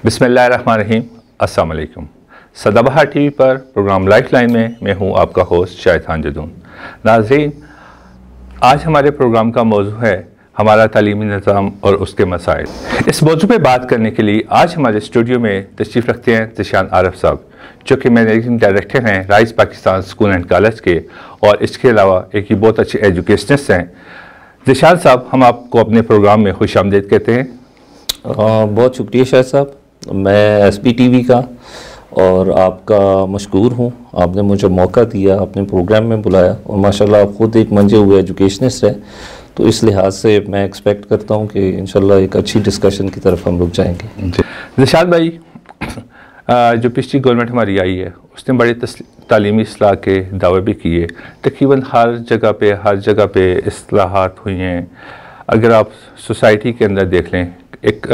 बिस्मिल्लाहिर्रहमानिर्रहीम। अस्सलाम वालेकुम। सदाबहार टीवी पर प्रोग्राम लाइफलाइन में मैं हूं आपका होस्ट शाहिद खान जदून। नाज़रीन, आज हमारे प्रोग्राम का मौजू है हमारा तालीमी निज़ाम और उसके मसाइल। इस मौजू पे बात करने के लिए आज हमारे स्टूडियो में तशरीफ़ रखते हैं ज़ीशान आरिफ साहब, जो कि मैनेजिंग डायरेक्टर हैं Rise Pakistan school and college के, और इसके अलावा एक बहुत अच्छे एजुकेशनिस्ट हैं। ज़ीशान साहब, हम आपको अपने प्रोग्राम में खुशामदीद कहते हैं। बहुत शुक्रिया शाहिद साहब, मैं SBTV का और आपका मशकूर हूँ। आपने मुझे मौका दिया, अपने प्रोग्राम में बुलाया, और माशाल्लाह आप ख़ुद एक मंजे हुए एजुकेशनिस्ट हैं, तो इस लिहाज से मैं एक्सपेक्ट करता हूँ कि इंशाल्लाह एक अच्छी डिस्कशन की तरफ हम लोग जाएंगे। ज़ीशान भाई, जो पिछली गवर्नमेंट हमारी आई है उसने बड़े तालीमी इस्लाह के दावे भी किए। तकरीबन हर जगह पे इस्लाहात हुई हैं। अगर आप सोसाइटी के अंदर देख लें, एक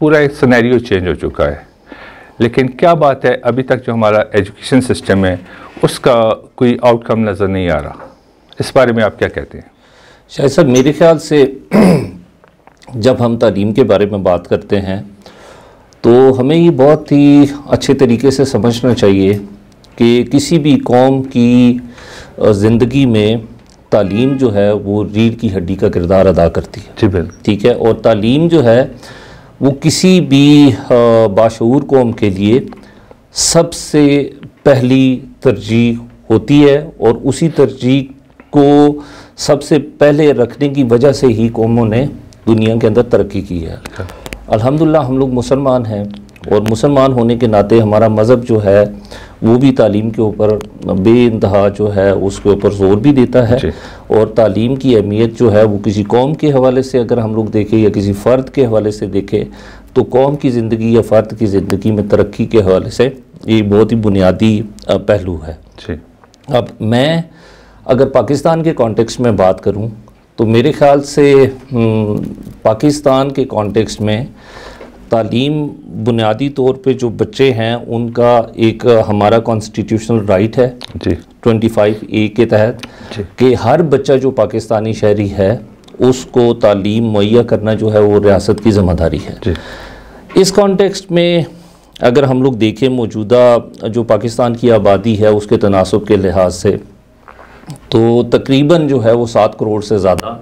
पूरा एक सिनेरियो चेंज हो चुका है, लेकिन क्या बात है अभी तक जो हमारा एजुकेशन सिस्टम है उसका कोई आउटकम नज़र नहीं आ रहा। इस बारे में आप क्या कहते हैं? शायद साहब, मेरे ख्याल से जब हम तालीम के बारे में बात करते हैं तो हमें ये बहुत ही अच्छे तरीके से समझना चाहिए कि किसी भी कौम की ज़िंदगी में तालीम जो है वो रीढ़ की हड्डी का किरदार अदा करती है। जी बिल्कुल, ठीक है। और तालीम जो है वो किसी भी बाशऊर कौम के लिए सबसे पहली तरजीह होती है, और उसी तरजीह को सबसे पहले रखने की वजह से ही कौमों ने दुनिया के अंदर तरक्की की है। अल्हम्दुलिल्लाह हम लोग मुसलमान हैं, और मुसलमान होने के नाते हमारा मज़हब जो है वो भी तालीम के ऊपर बेइंतहा जो है उसके ऊपर ज़ोर भी देता है। और तालीम की अहमियत जो है वो किसी कौम के हवाले से अगर हम लोग देखें या किसी फ़र्द के हवाले से देखें, तो कौम की ज़िंदगी या फ़र्द की ज़िंदगी में तरक्की के हवाले से ये बहुत ही बुनियादी पहलू है। अब मैं अगर पाकिस्तान के कॉन्टेक्स्ट में बात करूँ तो मेरे ख़्याल से पाकिस्तान के कॉन्टेक्स्ट में तालीम बुनियादी तौर पे जो बच्चे हैं उनका एक हमारा कॉन्स्टिट्यूशनल राइट है जी 25A के तहत कि हर बच्चा जो पाकिस्तानी शहरी है उसको तालीम मुहैया करना जो है वो रियासत की ज़िम्मेदारी है जी। इस कॉन्टेक्स्ट में अगर हम लोग देखें मौजूदा जो पाकिस्तान की आबादी है उसके तनासब के लिहाज से, तो तकरीबन जो है वो 7 करोड़ से ज़्यादा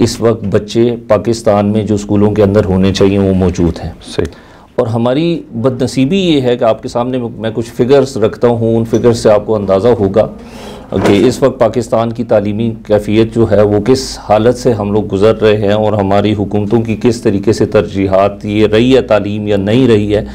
इस वक्त बच्चे पाकिस्तान में जो स्कूलों के अंदर होने चाहिए वो मौजूद हैं। सही। और हमारी बदनसीबी ये है कि आपके सामने मैं कुछ फ़िगर्स रखता हूँ, उन फिगर्स से आपको अंदाज़ा होगा कि इस वक्त पाकिस्तान की तालीमी कैफियत जो है वो किस हालत से हम लोग गुज़र रहे हैं, और हमारी हुकूमतों की किस तरीके से तरजीहात ये रही है तालीम या नहीं रही है।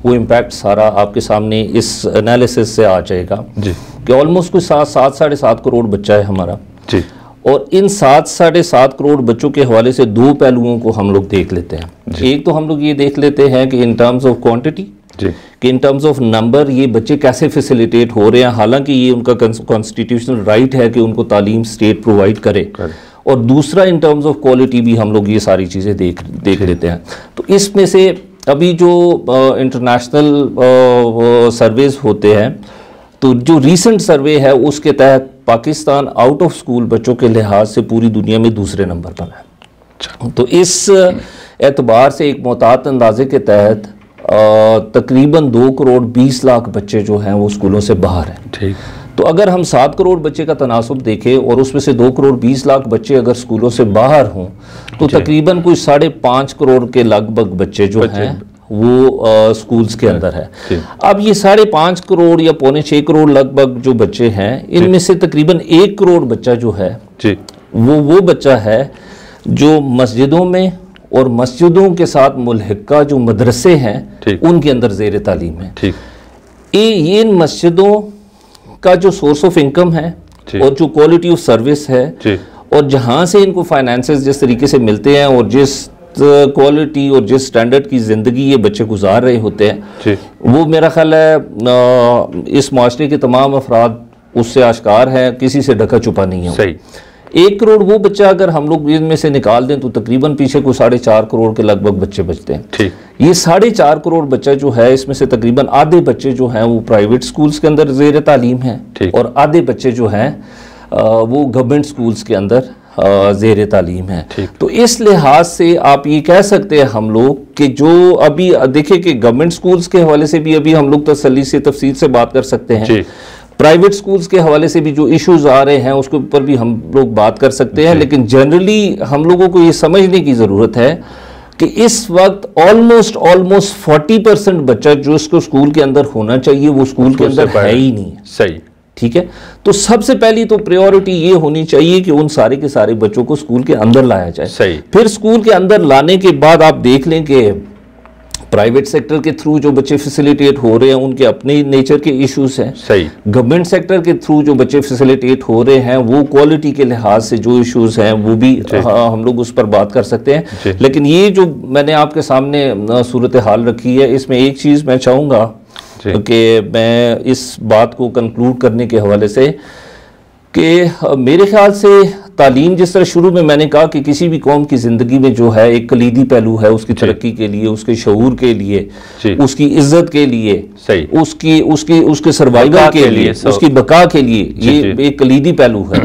वो इम्पैक्ट सारा आपके सामने इस एनालिसिस से आ जाएगा जी कि ऑलमोस्ट कुछ 7 साढ़े 7 करोड़ बच्चा है हमारा जी। और इन 7 साढ़े 7 करोड़ बच्चों के हवाले से 2 पहलुओं को हम लोग देख लेते हैं। एक तो हम लोग ये देख लेते हैं कि इन टर्म्स ऑफ क्वांटिटी, कि इन टर्म्स ऑफ नंबर ये बच्चे कैसे फैसिलिटेट हो रहे हैं, हालांकि ये उनका कॉन्स्टिट्यूशनल राइट है कि उनको तालीम स्टेट प्रोवाइड करे। और दूसरा इन टर्म्स ऑफ क्वालिटी भी हम लोग ये सारी चीज़ें देख लेते हैं। तो इसमें से अभी जो इंटरनेशनल सर्वेज होते हैं, तो जो रीसेंट सर्वे है उसके तहत पाकिस्तान आउट ऑफ स्कूल बच्चों के लिहाज से पूरी दुनिया में दूसरे नंबर पर है। तो इस एतबार से एक मोहतात अंदाजे के तहत तकरीबन 2 करोड़ 20 लाख बच्चे जो हैं वो स्कूलों से बाहर हैं। ठीक। तो अगर हम 7 करोड़ बच्चे का तनासब देखें और उसमें से 2 करोड़ 20 लाख बच्चे अगर स्कूलों से बाहर हों, तो तकरीबन कुछ 5.5 करोड़ के लगभग बच्चे जो हैं वो स्कूल्स के अंदर है। अब ये 5.5 करोड़ या 5.25 करोड़ लगभग जो बच्चे हैं, इनमें से तकरीबन 1 करोड़ बच्चा जो है वो बच्चा है जो मस्जिदों में और मस्जिदों के साथ मुल्हिका जो मदरसे हैं उनके अंदर ज़ेर तालीम है। ये इन मस्जिदों का जो सोर्स ऑफ इनकम है और जो क्वालिटी ऑफ सर्विस है और जहाँ से इनको फाइनेंसेस जिस तरीके से मिलते हैं और जिस क्वालिटी और जिस स्टैंडर्ड की ज़िंदगी ये बच्चे गुजार रहे होते हैं, वो मेरा ख्याल है इस माशरे के तमाम अफराद उससे आश्कार है, किसी से ढका छुपा नहीं है। सही। 1 करोड़ वो बच्चा अगर हम लोग इनमें से निकाल दें तो तकरीबन पीछे को 4.5 करोड़ के लगभग बच्चे बचते हैं। ठीक। ये 4.5 करोड़ बच्चा जो है इसमें से तकरीबन आधे बच्चे जो हैं वो प्राइवेट स्कूल्स के अंदर ज़ेर तालीम हैं, और आधे बच्चे जो हैं वो गवर्नमेंट स्कूल्स के अंदर ज़ेर तालीम है। तो इस लिहाज से आप ये कह सकते हैं हम लोग कि जो अभी देखिए कि गवर्नमेंट स्कूल्स के हवाले से भी अभी हम लोग तसल्ली से तफसील से बात कर सकते हैं, प्राइवेट स्कूल्स के हवाले से भी जो इश्यूज आ रहे हैं उसके ऊपर भी हम लोग बात कर सकते हैं, लेकिन जनरली हम लोगों को ये समझने की ज़रूरत है कि इस वक्त ऑलमोस्ट 40% बच्चा जो इसको स्कूल के अंदर होना चाहिए वो स्कूल के अंदर है ही नहीं। सही, ठीक है। तो सबसे पहली तो प्रायोरिटी ये होनी चाहिए कि उन सारे के सारे बच्चों को स्कूल के अंदर लाया जाए। सही। फिर स्कूल के अंदर लाने के बाद आप देख लें कि प्राइवेट सेक्टर के थ्रू जो बच्चे फैसिलिटेट हो रहे हैं उनके अपने नेचर के इश्यूज हैं। सही। गवर्नमेंट सेक्टर के थ्रू जो बच्चे फैसिलिटेट हो रहे हैं वो क्वालिटी के लिहाज से जो इश्यूज हैं वो भी हम लोग उस पर बात कर सकते हैं। लेकिन ये जो मैंने आपके सामने सूरत हाल रखी है, इसमें एक चीज़ मैं चाहूँगा कि मैं इस बात को कंक्लूड करने के हवाले से कि मेरे ख्याल से तालीम, जिस तरह शुरू में मैंने कहा कि किसी भी कौम की ज़िंदगी में जो है एक कलीदी पहलू है उसकी तरक्की के लिए, उसके शऊर के लिए, उसकी इज़्ज़त के लिए, उसके सर्वाइवल के लिए, उसकी बका के लिए, ये एक कलीदी पहलू है।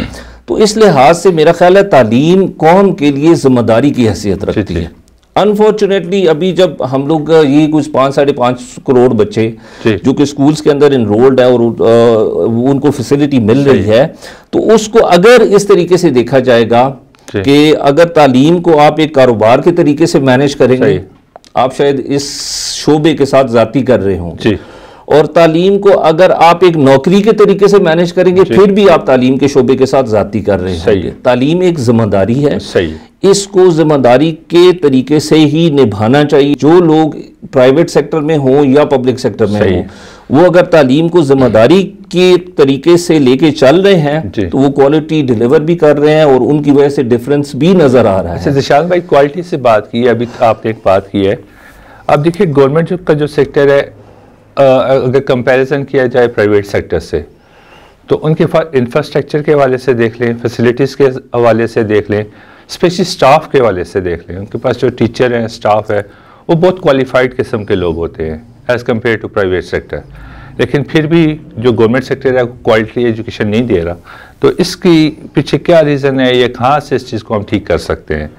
तो इस लिहाज से मेरा ख्याल है तालीम कौम के लिए जिम्मेदारी की हैसियत रखती है। अनफॉर्चुनेटली अभी जब हम लोग ये कुछ 5-5.5 करोड़ बच्चे जो कि स्कूल्स के अंदर इनरोल्ड है और उनको फैसिलिटी मिल रही है, तो उसको अगर इस तरीके से देखा जाएगा कि अगर तालीम को आप एक कारोबार के तरीके से मैनेज करेंगे, आप शायद इस शोबे के साथ जाती कर रहे हों, और तालीम को अगर आप एक नौकरी के तरीके से मैनेज करेंगे फिर भी आप तालीम के शोबे के साथ जाती कर रहे हैं। तालीम एक जिम्मेदारी है, इसको जिम्मेदारी के तरीके से ही निभाना चाहिए। जो लोग प्राइवेट सेक्टर में हो या पब्लिक सेक्टर में हो, वो अगर तालीम को जिम्मेदारी के तरीके से लेके चल रहे हैं तो वो क्वालिटी डिलीवर भी कर रहे हैं और उनकी वजह से डिफरेंस भी नजर आ रहा है। जिशान भाई, क्वालिटी से बात की है, अभी आपने एक बात की है। अब देखिए गवर्नमेंट का जो सेक्टर है, अगर कंपैरिजन किया जाए प्राइवेट सेक्टर से, तो उनके इंफ्रास्ट्रक्चर के हवाले से देख लें, फैसिलिटीज़ के हवाले से देख लें, स्पेशली स्टाफ के हवाले से देख लें, उनके पास जो टीचर हैं, स्टाफ है, वो बहुत क्वालिफाइड किस्म के लोग होते हैं as compare to private sector. लेकिन फिर भी जो गवर्नमेंट सेक्टर है वो क्वालिटी एजुकेशन नहीं दे रहा। तो इसकी पीछे क्या रीज़न है, ये कहाँ से इस चीज़ को हम ठीक कर सकते हैं?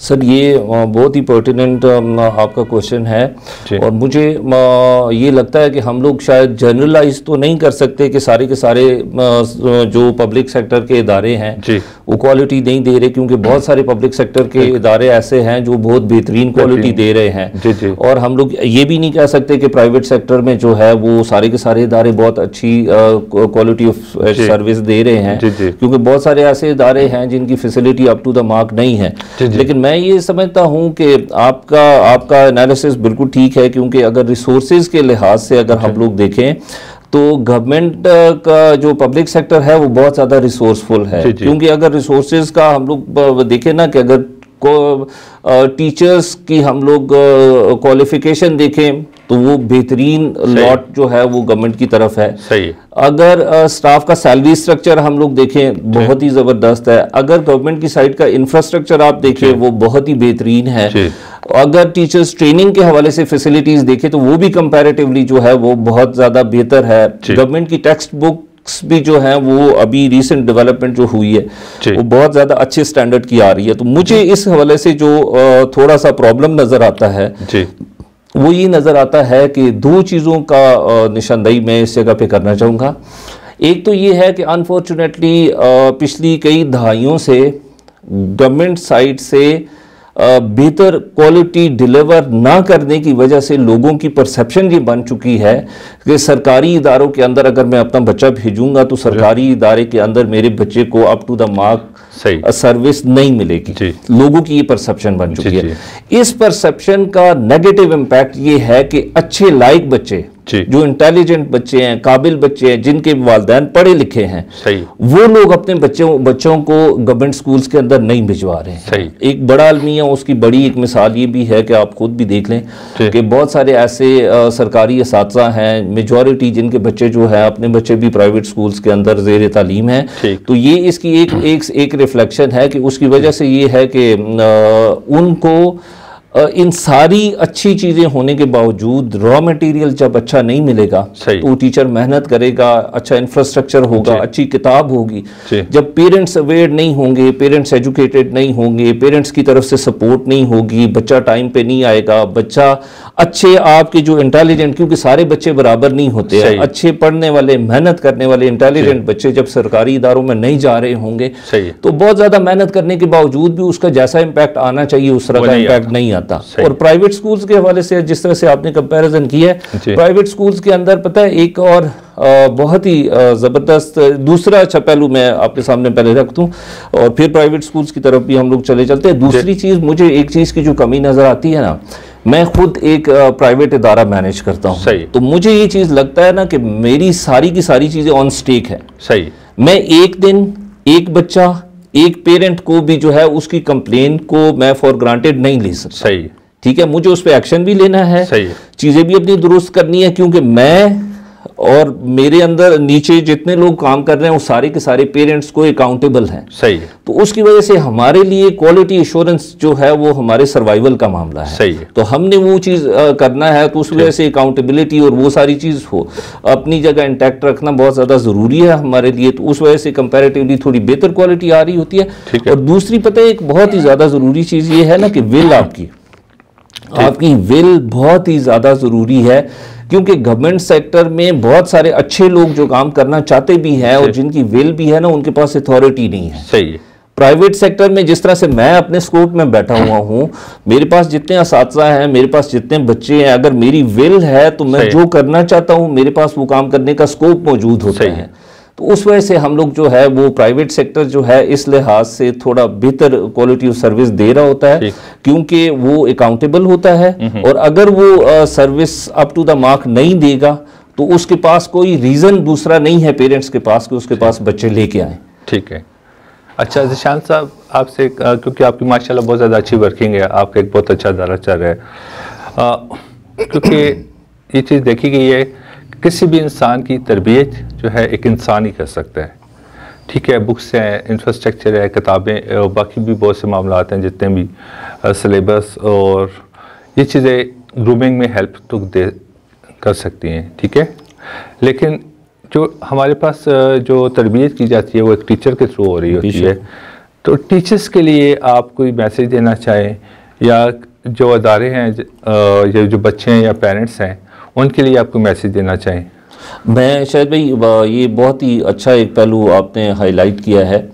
सर, ये बहुत ही पर्टिनेंट आपका क्वेश्चन है, और मुझे ये लगता है कि हम लोग शायद जनरलाइज तो नहीं कर सकते कि सारे के सारे जो पब्लिक सेक्टर के इदारे हैं वो क्वालिटी नहीं दे रहे, क्योंकि बहुत सारे पब्लिक सेक्टर के इदारे ऐसे हैं जो बहुत बेहतरीन क्वालिटी दे रहे हैं। और हम लोग ये भी नहीं कह सकते कि प्राइवेट सेक्टर में जो है वो सारे के सारे इदारे बहुत अच्छी क्वालिटी ऑफ सर्विस दे रहे हैं, क्योंकि बहुत सारे ऐसे इदारे हैं जिनकी facility up to the mark नहीं है। लेकिन मैं ये समझता हूं कि आपका एनालिसिस बिल्कुल ठीक है, क्योंकि अगर रिसोर्सेज के लिहाज से अगर हम लोग देखें तो गवर्नमेंट का जो पब्लिक सेक्टर है वो बहुत ज़्यादा रिसोर्सफुल है। क्योंकि अगर रिसोर्सेज का हम लोग देखें ना, कि अगर टीचर्स की हम लोग क्वालिफिकेशन देखें तो वो बेहतरीन लॉट जो है वो गवर्नमेंट की तरफ है। सही। अगर स्टाफ का सैलरी स्ट्रक्चर हम लोग देखें बहुत ही ज़बरदस्त है। अगर गवर्नमेंट की साइड का इंफ्रास्ट्रक्चर आप देखें वो बहुत ही बेहतरीन है। अगर टीचर्स ट्रेनिंग के हवाले से फैसिलिटीज़ देखें तो वो भी कंपैरेटिवली जो है वो बहुत ज़्यादा बेहतर है। गवर्नमेंट की टेक्स्ट बुक भी जो है वो अभी रीसेंट डेवलपमेंट जो हुई है वो बहुत ज़्यादा अच्छे स्टैंडर्ड की आ रही है। तो मुझे इस हवाले से जो थोड़ा सा प्रॉब्लम नज़र आता है वो ये नज़र आता है कि दो चीज़ों का निशानदेही मैं इस जगह पे करना चाहूँगा। एक तो ये है कि अनफॉर्चुनेटली पिछली कई दहाइयों से गवर्नमेंट साइड से बेहतर क्वालिटी डिलीवर ना करने की वजह से लोगों की परसेप्शन ये बन चुकी है कि सरकारी इदारों के अंदर अगर मैं अपना बच्चा भेजूंगा तो सरकारी इदारे के अंदर मेरे बच्चे को up to the mark service नहीं मिलेगी। लोगों की ये परसेप्शन बन चुकी है। इस परसेप्शन का नेगेटिव इम्पैक्ट ये है कि अच्छे लायक बच्चे, जो इंटेलिजेंट बच्चे हैं, काबिल बच्चे हैं, जिनके वालिदैन पढ़े लिखे हैं, वो लोग अपने बच्चों को गवर्नमेंट स्कूल्स के अंदर नहीं भिजवा रहे हैं। एक बड़ा अलमिया, उसकी बड़ी एक मिसाल ये भी है कि आप खुद भी देख लें कि बहुत सारे ऐसे सरकारी असातिज़ा हैं, मेजॉरिटी जिनके बच्चे जो है अपने बच्चे भी प्राइवेट स्कूल्स के अंदर ज़ेर तालीम है। तो ये इसकी एक रिफ्लेक्शन है कि उसकी वजह से ये है कि उनको इन सारी अच्छी चीज़ें होने के बावजूद रॉ मटेरियल जब अच्छा नहीं मिलेगा तो टीचर मेहनत करेगा, अच्छा इंफ्रास्ट्रक्चर होगा, अच्छी किताब होगी, जब पेरेंट्स अवेयर नहीं होंगे, पेरेंट्स एजुकेटेड नहीं होंगे, पेरेंट्स की तरफ से सपोर्ट नहीं होगी, बच्चा टाइम पे नहीं आएगा, बच्चा अच्छे आपके जो इंटेलिजेंट, क्योंकि सारे बच्चे बराबर नहीं होते हैं, अच्छे पढ़ने वाले, मेहनत करने वाले इंटेलिजेंट बच्चे जब सरकारी इदारों में नहीं जा रहे होंगे तो बहुत ज़्यादा मेहनत करने के बावजूद भी उसका जैसा इम्पैक्ट आना चाहिए उस तरह का इम्पैक्ट नहीं आता। और प्राइवेट स्कूल्स के हवाले से जिस तरह से आपने कंपैरिजन किया है, प्राइवेट स्कूल्स के अंदर पता है एक और बहुत ही ज़बरदस्त दूसरा अच्छा पहलू मैं आपके सामने पहले रख दूं और फिर प्राइवेट स्कूल्स की तरफ भी हम लोग चले चलते हैं। दूसरी चीज़, मुझे एक चीज़ की जो कमी नज़र आती है ना, मैं खुद एक प्राइवेट इदारा मैनेज करता हूँ, तो मुझे ये चीज़ लगता है ना कि मेरी सारी की सारी चीज़ें ऑन स्टेक है। सही, मैं एक दिन एक बच्चा, एक पेरेंट को भी जो है उसकी कंप्लेन को मैं फॉर ग्रांटेड नहीं ले सकता। सही, ठीक है, मुझे उस पर एक्शन भी लेना है, चीज़ें भी अपनी दुरुस्त करनी है, क्योंकि मैं और मेरे अंदर नीचे जितने लोग काम कर रहे हैं वो सारे के सारे पेरेंट्स को अकाउंटेबल हैं। सही, तो उसकी वजह से हमारे लिए क्वालिटी एश्योरेंस जो है वो हमारे सर्वाइवल का मामला है। सही, तो हमने वो चीज़ करना है, तो उस वजह से अकाउंटेबिलिटी और वो सारी चीज़ हो अपनी जगह इंटैक्ट रखना बहुत ज़्यादा ज़रूरी है हमारे लिए। तो उस वजह से कंपैरेटिवली थोड़ी बेहतर क्वालिटी आ रही होती है। और दूसरी पता है एक बहुत ही ज़्यादा ज़रूरी चीज़ ये है ना कि विल आपकी विल बहुत ही ज़्यादा ज़रूरी है, क्योंकि गवर्नमेंट सेक्टर में बहुत सारे अच्छे लोग जो काम करना चाहते भी हैं और जिनकी विल भी है ना, उनके पास अथॉरिटी नहीं है। सही है। प्राइवेट सेक्टर में जिस तरह से मैं अपने स्कोप में बैठा हुआ हूँ, मेरे पास जितने असातिज़ा हैं, मेरे पास जितने बच्चे हैं, अगर मेरी विल है तो मैं जो करना चाहता हूँ मेरे पास वो काम करने का स्कोप मौजूद होता है। तो उस वजह से हम लोग जो है वो प्राइवेट सेक्टर जो है इस लिहाज से थोड़ा बेहतर क्वालिटी ऑफ सर्विस दे रहा होता है, क्योंकि वो अकाउंटेबल होता है। और अगर वो service up to the mark नहीं देगा तो उसके पास कोई रीज़न दूसरा नहीं है पेरेंट्स के पास कि उसके पास बच्चे लेके आए। ठीक है। अच्छा ज़ीशान साहब, आपसे क्योंकि आपकी माशाल्लाह बहुत ज़्यादा अच्छी वर्किंग है, आपका एक बहुत अच्छा इदारा चल रहा है, क्योंकि ये चीज़ देखी गई है किसी भी इंसान की तरबियत जो है एक इंसान ही कर सकता है। ठीक है, बुक्स हैं, इंफ्रास्ट्रक्चर है, किताबें और बाकी भी बहुत से मामला हैं, जितने भी सिलेबस और ये चीज़ें ग्रूमिंग में हेल्प तो दे कर सकती हैं। ठीक है, लेकिन जो हमारे पास जो तरबियत की जाती है वो एक टीचर के थ्रू हो रही होती है। तो टीचर्स के लिए आप कोई मैसेज देना चाहें, या जो अदारे हैं या जो बच्चे हैं या पेरेंट्स हैं उनके लिए आपको मैसेज देना चाहें? मैं शायद भाई ये बहुत ही अच्छा एक पहलू आपने हाईलाइट किया है।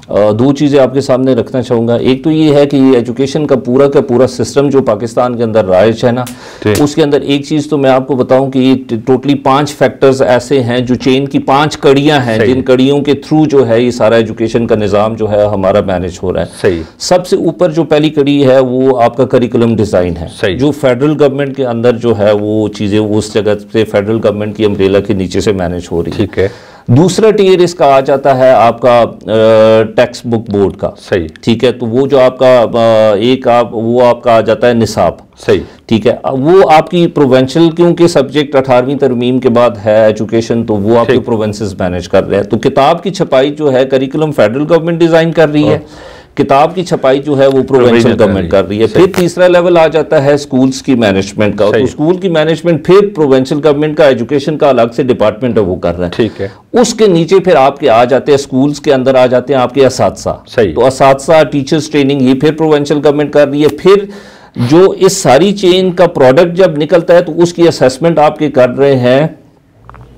दो चीज़ें आपके सामने रखना चाहूँगा। एक तो ये है कि ये एजुकेशन का पूरा सिस्टम जो पाकिस्तान के अंदर राइज है ना, उसके अंदर एक चीज़ तो मैं आपको बताऊं कि ये टोटली 5 फैक्टर्स ऐसे हैं जो चेन की 5 कड़ियाँ हैं, जिन कड़ियों के थ्रू जो है ये सारा एजुकेशन का निज़ाम जो है हमारा मैनेज हो रहा है। सही। सबसे ऊपर जो पहली कड़ी है वो आपका करिकुलम डिज़ाइन है, जो फेडरल गवर्नमेंट के अंदर जो है वो चीज़ें उस जगह से फेडरल गवर्नमेंट की अम्ब्रेला के नीचे से मैनेज हो रही है। ठीक है। दूसरा टियर इसका आ जाता है आपका टेक्स्ट बुक बोर्ड का। सही। ठीक है, तो वो जो आपका वो आपका आ जाता है निसाब। सही। ठीक है, वो आपकी प्रोवेंशियल, क्योंकि सब्जेक्ट 18वीं तरमीम के बाद है एजुकेशन, तो वो आपके प्रोवेंसेस मैनेज कर रहे हैं। तो किताब की छपाई जो है करिकुलम फेडरल गवर्नमेंट डिज़ाइन कर रही है, किताब की छपाई जो है वो प्रोविंशियल गवर्नमेंट कर रही है। फिर तीसरा लेवल आ जाता है स्कूल्स की मैनेजमेंट का, तो स्कूल की मैनेजमेंट फिर प्रोविंशियल गवर्नमेंट का एजुकेशन का अलग से डिपार्टमेंट है वो कर रहा है। ठीक है। उसके नीचे फिर आपके आ जाते हैं स्कूल्स के अंदर आ जाते हैं आपके असातिज़ा। तो असातिज़ा टीचर्स ट्रेनिंग ये फिर प्रोविंशियल गवर्नमेंट कर रही है। फिर जो इस सारी चेन का प्रोडक्ट जब निकलता है तो उसकी असेसमेंट आपके कर रहे हैं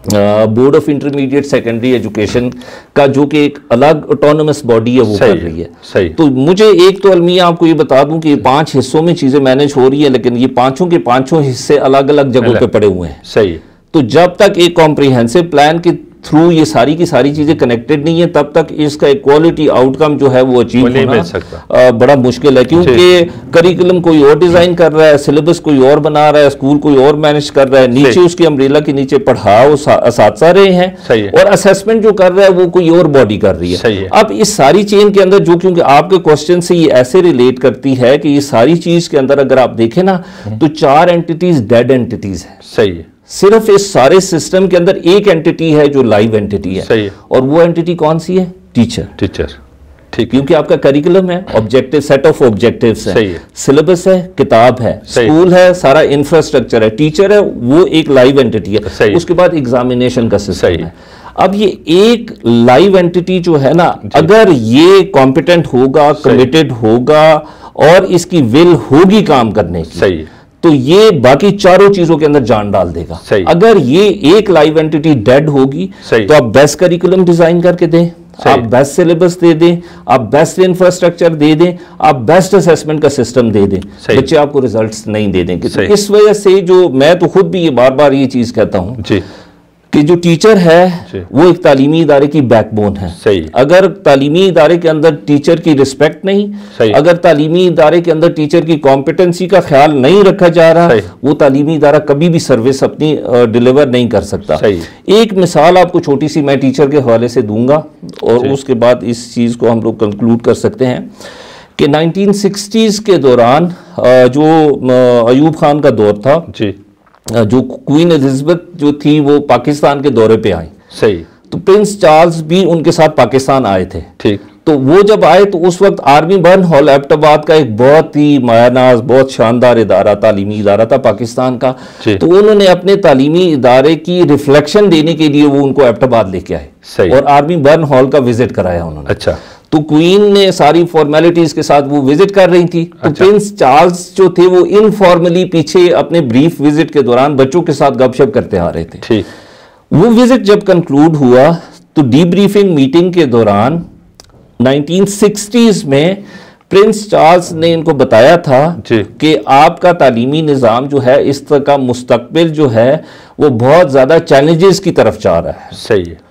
board of intermediate secondary education का, जो कि एक अलग ऑटोनमस बॉडी है वो कर रही है। सही। तो मुझे एक तो अलमिया आपको ये बता दूं कि 5 हिस्सों में चीज़ें मैनेज हो रही है, लेकिन ये पांचों के पांचों हिस्से अलग अलग जगहों पे पड़े हुए हैं। सही। तो जब तक एक कॉम्प्रिहेंसिव प्लान के थ्रू ये सारी की सारी चीज़ें कनेक्टेड नहीं है, तब तक इसका एक क्वालिटी आउटकम जो है वो अचीव होना बड़ा मुश्किल है, क्योंकि करिकुलम कोई और डिज़ाइन कर रहा है, सिलेबस कोई और बना रहा है, स्कूल कोई और मैनेज कर रहा है, नीचे उसकी अम्ब्रेला के नीचे पढ़ाओ असातिज़ा रहे हैं, और असेसमेंट जो कर रहा है वो कोई और बॉडी कर रही है। अब इस सारी चेन के अंदर जो, क्योंकि आपके क्वेश्चन से ये ऐसे रिलेट करती है कि ये सारी चीज़ के अंदर अगर आप देखें ना तो 4 एंटिटीज डेड एंटिटीज है। सही है। सिर्फ इस सारे सिस्टम के अंदर एक एंटिटी है जो लाइव एंटिटी है। सही है। और वो एंटिटी कौन सी है? टीचर। ठीक, क्योंकि आपका करिकुलम है, ऑब्जेक्टिव सेट ऑफ ऑब्जेक्टिव्स है, सिलेबस है, किताब है, स्कूल है, सारा इंफ्रास्ट्रक्चर है, टीचर है, वो एक लाइव एंटिटी है, उसके बाद एग्जामिनेशन का सिस्टम है। अब ये एक लाइव एंटिटी जो है ना, अगर ये कॉम्पिटेंट होगा, कमिटेड होगा और इसकी विल होगी काम करने की, सही, तो ये बाकी चारों चीजों के अंदर जान डाल देगा। अगर ये एक लाइव एंटिटी डेड होगी तो आप बेस्ट करिकुलम डिजाइन करके दें, आप बेस्ट सिलेबस दे दें, आप बेस्ट इंफ्रास्ट्रक्चर दे दें, आप बेस्ट असेसमेंट का सिस्टम दे दें, बच्चे आपको रिजल्ट्स नहीं दे देंगे। तो इस वजह से जो मैं तो खुद भी ये बार बार ये चीज कहता हूं कि जो टीचर है वो एक तालीमी इदारे की बैकबोन है। अगर तालीमी इदारे के अंदर टीचर की रिस्पेक्ट नहीं, अगर तालीमी इदारे के अंदर टीचर की कॉम्पिटेंसी का ख्याल नहीं रखा जा रहा, वो तालीमी इदारा कभी भी सर्विस अपनी डिलीवर नहीं कर सकता। एक मिसाल आपको छोटी सी मैं टीचर के हवाले से दूंगा और उसके बाद इस चीज को हम लोग कंक्लूड कर सकते हैं कि 1960s के दौरान जो अयूब खान का दौर था, जो क्वीन एलिजाबेथ जो थी वो पाकिस्तान के दौरे पे आई, सही, तो प्रिंस चार्ल्स भी उनके साथ पाकिस्तान आए थे। ठीक, तो वो जब आए तो उस वक्त आर्मी बर्न हॉल एबटाबाद का एक बहुत ही मायानाज, बहुत शानदार इदारा, तालीमी इदारा था पाकिस्तान का। तो उन्होंने अपने तालीमी इदारे की रिफ्लेक्शन देने के लिए वो उनको एबटाबाद लेके आए और आर्मी बर्न हॉल का विजिट कराया उन्होंने। अच्छा, तो क्वीन ने सारी फॉर्मेलिटीज के साथ वो विजिट कर रही थी। तो प्रिंस चार्ल्स जो थे वो इनफॉर्मली पीछे अपने ब्रीफ विजिट के दौरान बच्चों के साथ गपशप करते आ रहे थे। ठीक, वो विजिट जब कंक्लूड हुआ तो डीब्रीफिंग मीटिंग के दौरान 1960s में प्रिंस चार्ल्स ने इनको बताया था कि आपका तालीमी निज़ाम जो है, इस तरह का मुस्तकबिल जो है वो बहुत ज़्यादा चैलेंजेस की तरफ जा रहा है। सही है।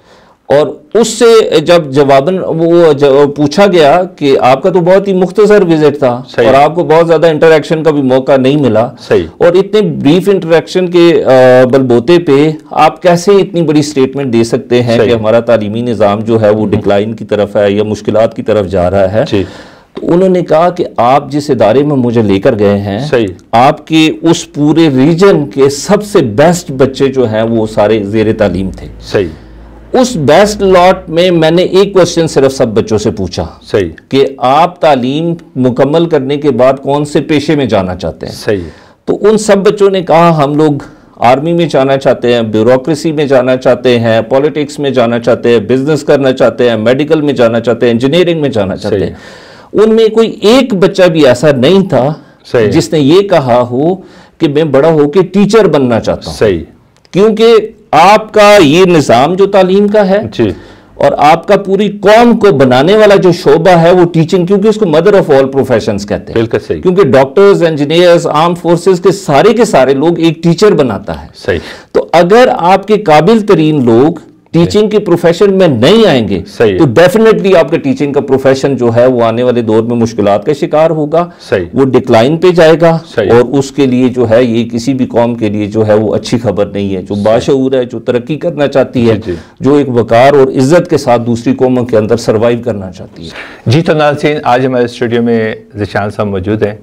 और उससे जब जवाबन वो पूछा गया कि आपका तो बहुत ही मुख्तसर विजिट था और आपको बहुत ज़्यादा इंटरेक्शन का भी मौका नहीं मिला, और इतने ब्रीफ इंटरेक्शन के बलबोते पे आप कैसे इतनी बड़ी स्टेटमेंट दे सकते हैं कि हमारा तालीमी निज़ाम जो है वो डिक्लाइन की तरफ है या मुश्किलात की तरफ जा रहा है। तो उन्होंने कहा कि आप जिस इदारे में मुझे लेकर गए हैं, आपके उस पूरे रीजन के सबसे बेस्ट बच्चे जो हैं वो सारे ज़ेरे तालीम थे। सही। उस बेस्ट लॉट में मैंने एक क्वेश्चन सिर्फ सब बच्चों से पूछा, सही, कि आप तालीम मुकम्मल करने के बाद कौन से पेशे में जाना चाहते हैं। सही। तो उन सब बच्चों ने कहा हम लोग आर्मी में जाना चाहते हैं, ब्यूरोक्रेसी में जाना चाहते हैं, पॉलिटिक्स में जाना चाहते हैं, बिजनेस करना चाहते हैं, मेडिकल में जाना चाहते हैं, इंजीनियरिंग में जाना चाहते हैं। उनमें कोई एक बच्चा भी ऐसा नहीं था जिसने ये कहा हो कि मैं बड़ा होकर टीचर बनना चाहता हूं। सही। क्योंकि आपका ये निज़ाम जो तालीम का है जी, और आपका पूरी कौम को बनाने वाला जो शोबा है वो टीचिंग, क्योंकि उसको मदर ऑफ ऑल प्रोफेशंस कहते हैं। बिल्कुल सही। क्योंकि डॉक्टर्स, इंजीनियर्स, आर्म फोर्सेस के सारे लोग एक टीचर बनाता है। सही। तो अगर आपके काबिल तरीन लोग टीचिंग के प्रोफेशन में नहीं आएंगे तो डेफिनेटली आपका टीचिंग का प्रोफेशन जो है वो आने वाले दौर में मुश्किलात का शिकार होगा, वो डिक्लाइन पे जाएगा, और उसके लिए जो है ये किसी भी कौम के लिए जो है वो अच्छी खबर नहीं है। जो बाशऊर है, जो तरक्की करना चाहती है, जो एक वकार और इज्जत के साथ दूसरी कौमों के अंदर सर्वाइव करना चाहती है। जी तो नाज़रीन, आज हमारे स्टूडियो में ज़ीशान साहब मौजूद हैं।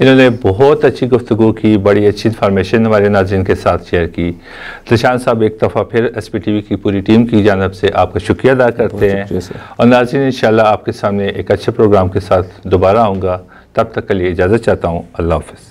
इन्होंने बहुत अच्छी गुफ्तगू की, बड़ी अच्छी इन्फॉर्मेशन हमारे नाज़रीन के साथ शेयर की। ज़ीशान साहब, एक दफ़ा फिर SPTV की पूरी टीम की जानिब से आपका शुक्रिया अदा करते हैं। और नाज़रीन, इंशाल्लाह आपके सामने एक अच्छे प्रोग्राम के साथ दोबारा आऊँगा। तब तक के लिए इजाज़त चाहता हूँ। अल्लाह हाफ़िज़।